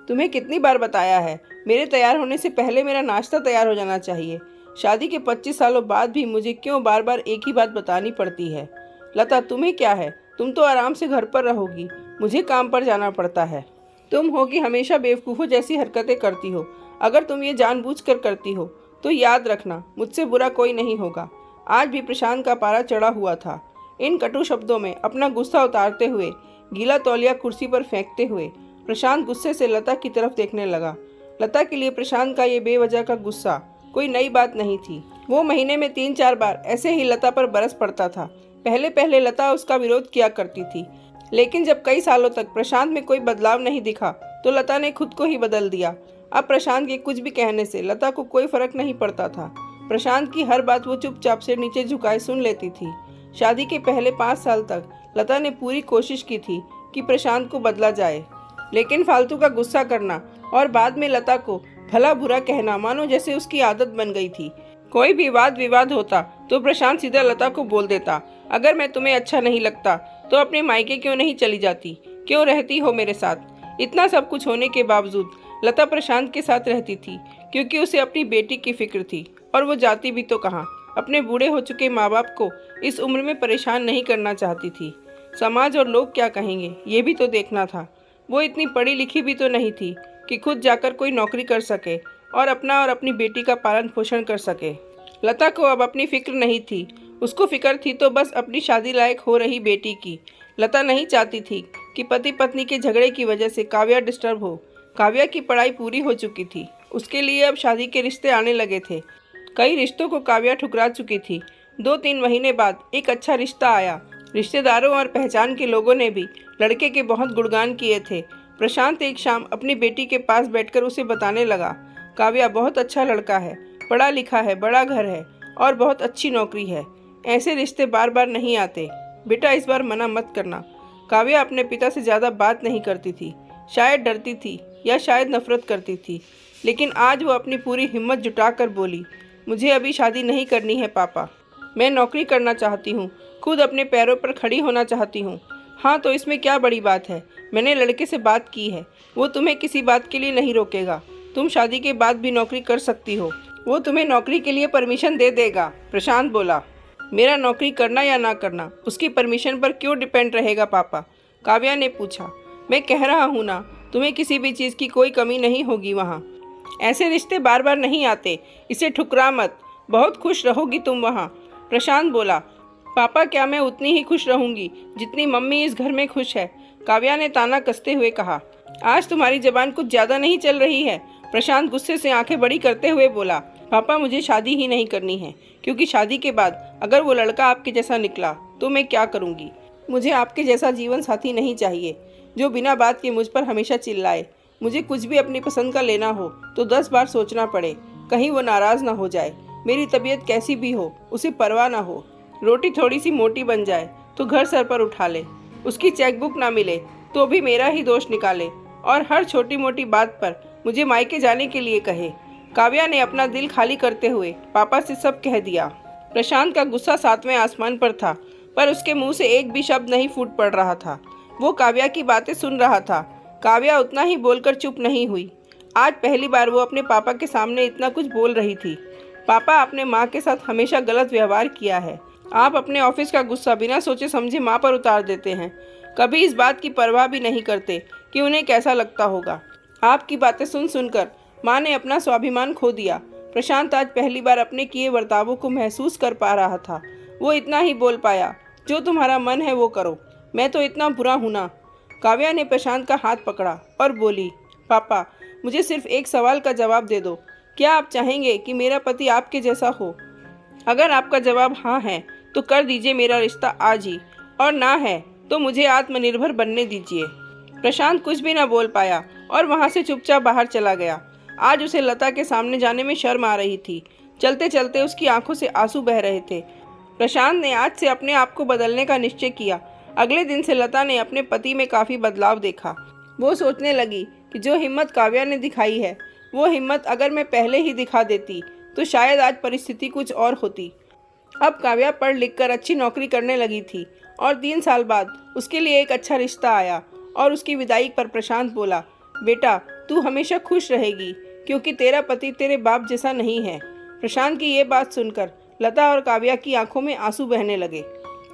तुम्हें कितनी बार बताया है, मेरे तैयार होने से पहले मेरा नाश्ता तैयार हो जाना चाहिए। शादी के 25 सालों बाद भी मुझे क्यों बार बार एक ही बात बतानी पड़ती है? लता, तुम्हें क्या है? तुम तो आराम से घर पर रहोगी, मुझे काम पर जाना पड़ता है। तुम हो कि हमेशा बेवकूफ़ों जैसी हरकतें करती हो। अगर तुम ये जानबूझकर करती हो तो याद रखना, मुझसे बुरा कोई नहीं होगा। आज भी प्रशांत का पारा चढ़ा हुआ था। इन कटु शब्दों में अपना गुस्सा उतारते हुए, गीला तौलिया कुर्सी पर फेंकते हुए, प्रशांत गुस्से से लता की तरफ देखने लगा। लता के लिए प्रशांत का ये बेवजह का गुस्सा कोई नई बात नहीं थी। वो महीने में 3-4 बार ऐसे ही लता पर बरस पड़ता था। पहले पहले लता उसका विरोध किया करती थी, लेकिन जब कई सालों तक प्रशांत में कोई बदलाव नहीं दिखा तो लता ने खुद को ही बदल दिया। अब प्रशांत के कुछ भी कहने से लता को कोई फर्क नहीं पड़ता था। प्रशांत की हर बात वो चुपचाप से नीचे झुकाए सुन लेती थी। शादी के पहले 5 साल तक लता ने पूरी कोशिश की थी कि प्रशांत को बदला जाए, लेकिन फालतू का गुस्सा करना और बाद में लता को भला बुरा कहना मानो जैसे उसकी आदत बन गई थी। कोई भी वाद विवाद होता तो प्रशांत सीधा लता को बोल देता, अगर मैं तुम्हें अच्छा नहीं लगता तो अपने मायके क्यों नहीं चली जाती, क्यों रहती हो मेरे साथ? इतना सब कुछ होने के बावजूद लता प्रशांत के साथ रहती थी, क्योंकि उसे अपनी बेटी की फिक्र थी। और वो जाती भी तो कहाँ, अपने बूढ़े हो चुके माँ बाप को इस उम्र में परेशान नहीं करना चाहती थी। समाज और लोग क्या कहेंगे, ये भी तो देखना था। वो इतनी पढ़ी लिखी भी तो नहीं थी कि खुद जाकर कोई नौकरी कर सके और अपना और अपनी बेटी का पालन पोषण कर सके। लता को अब अपनी फिक्र नहीं थी, उसको फिक्र थी तो बस अपनी शादी लायक हो रही बेटी की। लता नहीं चाहती थी कि पति पत्नी के झगड़े की वजह से काव्या डिस्टर्ब हो। काव्या की पढ़ाई पूरी हो चुकी थी, उसके लिए अब शादी के रिश्ते आने लगे थे। कई रिश्तों को काव्या ठुकरा चुकी थी। 2-3 महीने बाद एक अच्छा रिश्ता आया। रिश्तेदारों और पहचान के लोगों ने भी लड़के के बहुत गुणगान किए थे। प्रशांत एक शाम अपनी बेटी के पास बैठकर उसे बताने लगा, काव्या बहुत अच्छा लड़का है, पढ़ा लिखा है, बड़ा घर है और बहुत अच्छी नौकरी है। ऐसे रिश्ते बार बार नहीं आते। बेटा, इस बार मना मत करना। काव्या अपने पिता से ज़्यादा बात नहीं करती थी, शायद डरती थी या शायद नफरत करती थी, लेकिन आज वो अपनी पूरी हिम्मत जुटाकर बोली, मुझे अभी शादी नहीं करनी है पापा, मैं नौकरी करना चाहती हूँ, खुद अपने पैरों पर खड़ी होना चाहती हूँ। हाँ, तो इसमें क्या बड़ी बात है? मैंने लड़के से बात की है, वो तुम्हें किसी बात के लिए नहीं रोकेगा। तुम शादी के बाद भी नौकरी कर सकती हो, वो तुम्हें नौकरी के लिए परमिशन दे देगा। प्रशांत बोला, मेरा नौकरी करना या ना करना उसकी परमिशन पर क्यों डिपेंड रहेगा पापा? काव्या ने पूछा। मैं कह रहा हूँ ना, तुम्हें किसी भी चीज़ की कोई कमी नहीं होगी वहाँ। ऐसे रिश्ते बार बार नहीं आते, इसे ठुकरा मत, बहुत खुश रहोगी तुम वहाँ। प्रशांत बोला, पापा, क्या मैं उतनी ही खुश रहूँगी जितनी मम्मी इस घर में खुश है? काव्या ने ताना कसते हुए कहा। आज तुम्हारी जबान कुछ ज़्यादा नहीं चल रही है? प्रशांत गुस्से से आंखें बड़ी करते हुए बोला, पापा, मुझे शादी ही नहीं करनी है, क्योंकि शादी के बाद अगर वो लड़का आपके जैसा निकला तो मैं क्या करूँगी? मुझे आपके जैसा जीवन साथी नहीं चाहिए जो बिना बात के मुझ पर हमेशा चिल्लाए। मुझे कुछ भी अपनी पसंद का लेना हो तो 10 बार सोचना पड़े, कहीं वो नाराज़ ना हो जाए। मेरी तबीयत कैसी भी हो उसे परवाह ना हो। रोटी थोड़ी सी मोटी बन जाए तो घर सर पर उठा ले, उसकी चेकबुक ना मिले तो भी मेरा ही दोष निकाले और हर छोटी मोटी बात पर मुझे मायके जाने के लिए कहे। काव्या ने अपना दिल खाली करते हुए पापा से सब कह दिया। प्रशांत का गुस्सा 7वें आसमान पर था, पर उसके मुंह से एक भी शब्द नहीं फूट पड़ रहा था। वो काव्या की बातें सुन रहा था। काव्या उतना ही बोलकर चुप नहीं हुई। आज पहली बार वो अपने पापा के सामने इतना कुछ बोल रही थी। पापा, आपने माँ के साथ हमेशा गलत व्यवहार किया है। आप अपने ऑफिस का गुस्सा बिना सोचे समझे माँ पर उतार देते हैं। कभी इस बात की परवाह भी नहीं करते कि उन्हें कैसा लगता होगा। आपकी बातें सुन सुनकर माँ ने अपना स्वाभिमान खो दिया। प्रशांत आज पहली बार अपने किए बर्तावों को महसूस कर पा रहा था। वो इतना ही बोल पाया, जो तुम्हारा मन है वो करो, मैं तो इतना बुरा हूँ ना। काव्या ने प्रशांत का हाथ पकड़ा और बोली, पापा, मुझे सिर्फ एक सवाल का जवाब दे दो, क्या आप चाहेंगे कि मेरा पति आपके जैसा हो? अगर आपका जवाब हाँ है तो कर दीजिए मेरा रिश्ता आज ही, और ना है तो मुझे आत्मनिर्भर बनने दीजिए। प्रशांत कुछ भी ना बोल पाया और वहाँ से चुपचाप बाहर चला गया। आज उसे लता के सामने जाने में शर्म आ रही थी। चलते चलते उसकी आंखों से आंसू बह रहे थे। प्रशांत ने आज से अपने आप को बदलने का निश्चय किया। अगले दिन से लता ने अपने पति में काफ़ी बदलाव देखा। वो सोचने लगी कि जो हिम्मत काव्या ने दिखाई है, वो हिम्मत अगर मैं पहले ही दिखा देती तो शायद आज परिस्थिति कुछ और होती। अब काव्या पढ़ लिख कर अच्छी नौकरी करने लगी थी और 3 साल बाद उसके लिए एक अच्छा रिश्ता आया और उसकी विदाई पर प्रशांत बोला, बेटा, तू हमेशा खुश रहेगी क्योंकि तेरा पति तेरे बाप जैसा नहीं है। प्रशांत की ये बात सुनकर लता और काव्या की आंखों में आंसू बहने लगे।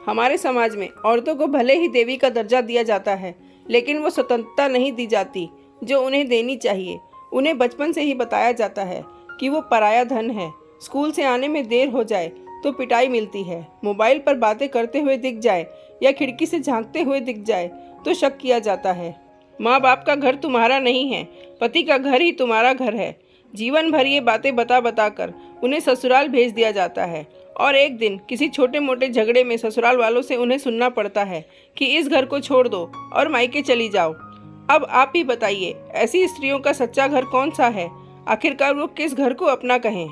हमारे समाज में औरतों को भले ही देवी का दर्जा दिया जाता है, लेकिन वो स्वतंत्रता नहीं दी जाती जो उन्हें देनी चाहिए। उन्हें बचपन से ही बताया जाता है कि वो पराया धन है। स्कूल से आने में देर हो जाए तो पिटाई मिलती है, मोबाइल पर बातें करते हुए दिख जाए या खिड़की से झांकते हुए दिख जाए तो शक किया जाता है। माँ बाप का घर तुम्हारा नहीं है, पति का घर ही तुम्हारा घर है। जीवन भर ये बातें बता बता कर उन्हें ससुराल भेज दिया जाता है और एक दिन किसी छोटे मोटे झगड़े में ससुराल वालों से उन्हें सुनना पड़ता है कि इस घर को छोड़ दो और मायके चली जाओ। अब आप ही बताइए, ऐसी स्त्रियों का सच्चा घर कौन सा है? आखिरकार वो किस घर को अपना कहें?